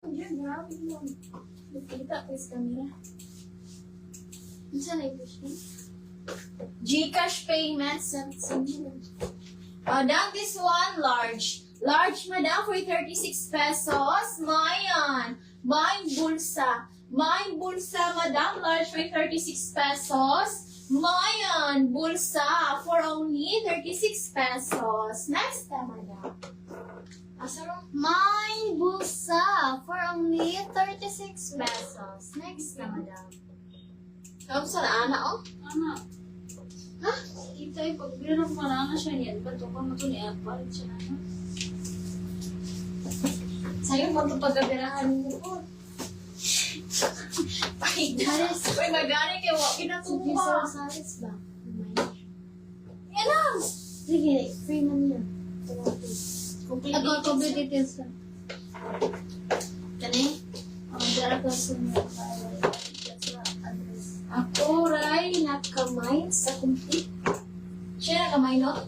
Yan, grabe mo. Nakita ko sa camera. Saan na yung Gcash payment. Down this one, large. Large, madam, for 36 pesos. Mayan. Main bulsa. Main bulsa, madam, large for 36 pesos. Mayan bulsa for only 36 pesos. Next time, madam. Mine bulsa for only 36 pesos. Next na, madam. Kamu sa ana, oh? Ana. Ha? Ito ay pagbirang panana siya niyan. Bato ka mo ito ni Apple siya na. Sa'yo, magpapagabirahan mo po. Pahidas. Uy, magani kayo. Sige, Pinatuwa. sa salis ba? Yan lang. Sige, free man yun. Complete Ako, complete details lang. Kani? Dara ko sa mga address. Ako, Ray, nakamay sa complete. Siya nakamay, no?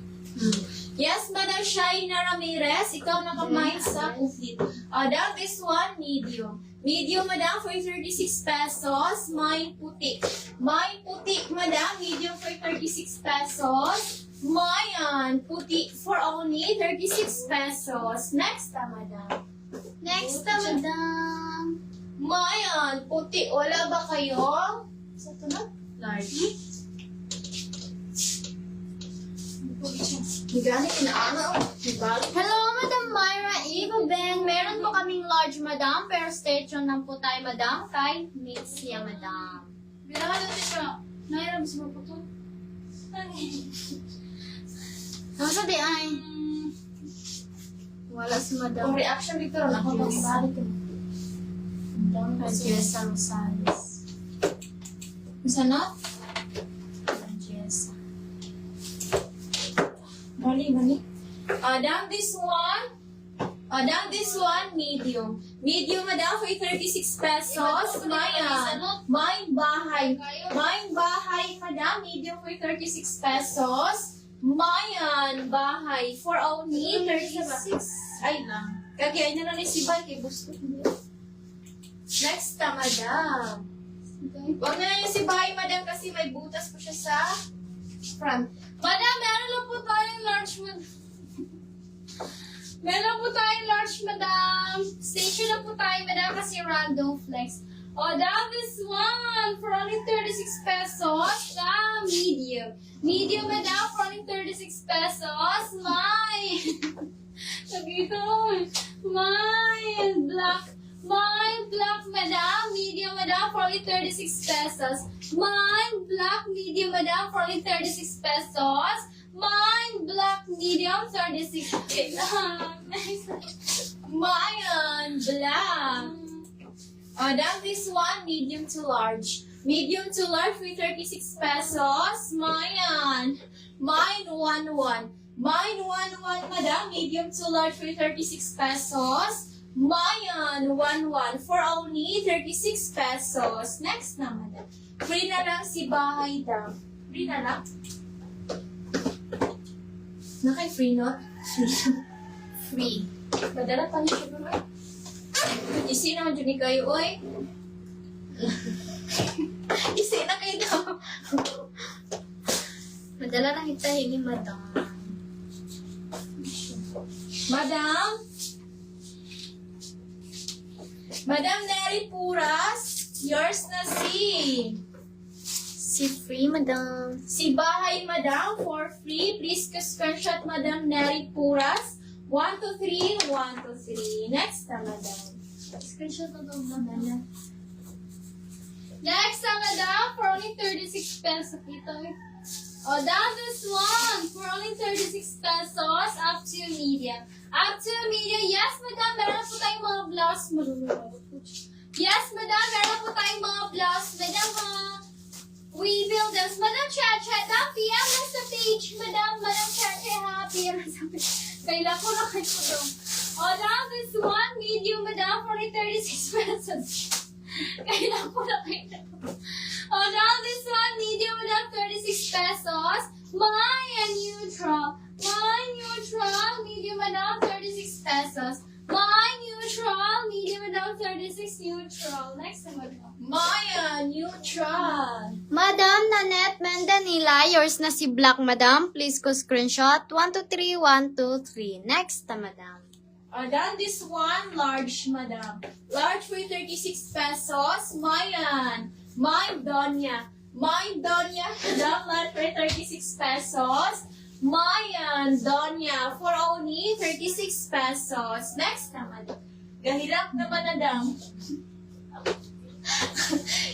Yes, Madam Shaina Ramirez, ikaw nakamay sa complete. Down this one, medium. Medium, madam, for 36 pesos. May puti. May puti, madam, medium for 36 pesos. Mayan, puti for only 36 pesos. Next, madam. Next na, madam. Mayan, puti. Wala ba kayo? Sa tunod? Large. Higani, inaana. Hibalik. Hello, Madam Myra Eva Ben. Meron po kaming large, madam. Pero stay tuned lang po tayo, madam. Kay Mixia, madam. Birahan natin siya. Nairam sa mga puto. Ano sabi ay? Wala si Kung madam. reaction, Victor, ako magbalik ka. Madam, Jessa Rosales. Isa na? Jessa. Bali. Down this one. Down this one, medium. Medium, madam, for 36 pesos. Mayan. Main bahay. Main bahay, madam, medium for 36 pesos. Mayan bahay for only 36. Ay, kagaya na lang ni si Bay, kay gusto. Next ta, madam. Huwag na lang yung si Bay, madam, kasi may butas po siya sa front. Madam, meron lang po tayong large, madam. Meron po tayong large, madam. Station lang po tayo, madam, kasi random flex. Down this one for only 36 pesos. Medium. Medium, madam, for only 36 pesos. Sagito. Black, madam. Medium, madam, for only 36 pesos. Black, medium, madam, for only 36 pesos. Black, medium, 36 pesos. Mayan black. Down this one, medium to large. Medium to large for 36 pesos. Mayan. Mine 1-1. Mine 1-1, madam. Medium to large for 36 pesos. Mayan 1-1 for only 36 pesos. Next na, madam. Free na lang si bahay daw. Free na lang. Nakay free not? Free. Madala pa niya siya ba? Isi naman dyan ni kayo, oy. Isi na kayo daw. Madala lang itahin ni madam. Madam? Madam Neri Puras, yours na Si free, madam. si bahay, madam, for free. Please screenshot, Madam Neri Puras. 1 to 3, 1 to 3. Next na, madam. Screenshot na daw, madam. Next, madam, for only 36 pesos. Ito. Down this one for only 36 pesos. Up to medium. Up to medium. Yes, madam, meron po tayong mga blouse. Yes, madam, meron po tayong mga blouse. Madam, we build this. Madam Chacha, PM na sa page. Madam Chacha, PM na sa page. Kailan ko na kayo doon. Down this one, medium, madam, for only 36 pesos. Kailan ko na kayo doon. Down this one, medium, madam, 36 pesos. Mine neutral, medium, madam, 36 pesos. Mine neutral, medium, madam, Madam, 36 neutral. Next na, madam. Maya, neutral. Madam Nanette Mendanila, yours na si Black, madam. Please ko screenshot. 1, 2, 3, 1, 2, 3. Next na, madam. Then this one, large, madam. Large for 36 pesos. Mayan. Mine Donya. Mine Donya, madam, large for 36 pesos. Mayan Donya for only 36 pesos. Next na, madam. Gahirap na madam.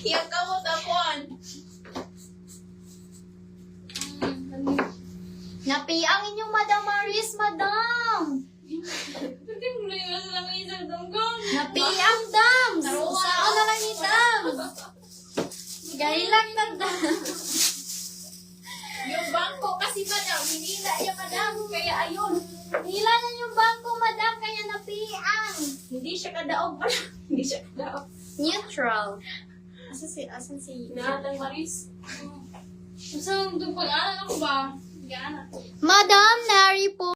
Iyang kamot akuan. Napiang inyong Madam Maris, madam. Pwede mo na yun sa lang isang dunggang. Napiang, dam. Taruha. Saan na lang ni dam? Gailang na, dam. Yung bangko kasi madam, hinila niya madam. Kaya ayun. Nila na yung bangko, madam, kaya napiang. Hindi siya kadaog madam. Hindi siya kadaog. Neutral. Asan si... Natang Maris. Sa dunggang, ano ako ba? Gana. Madam Nari po.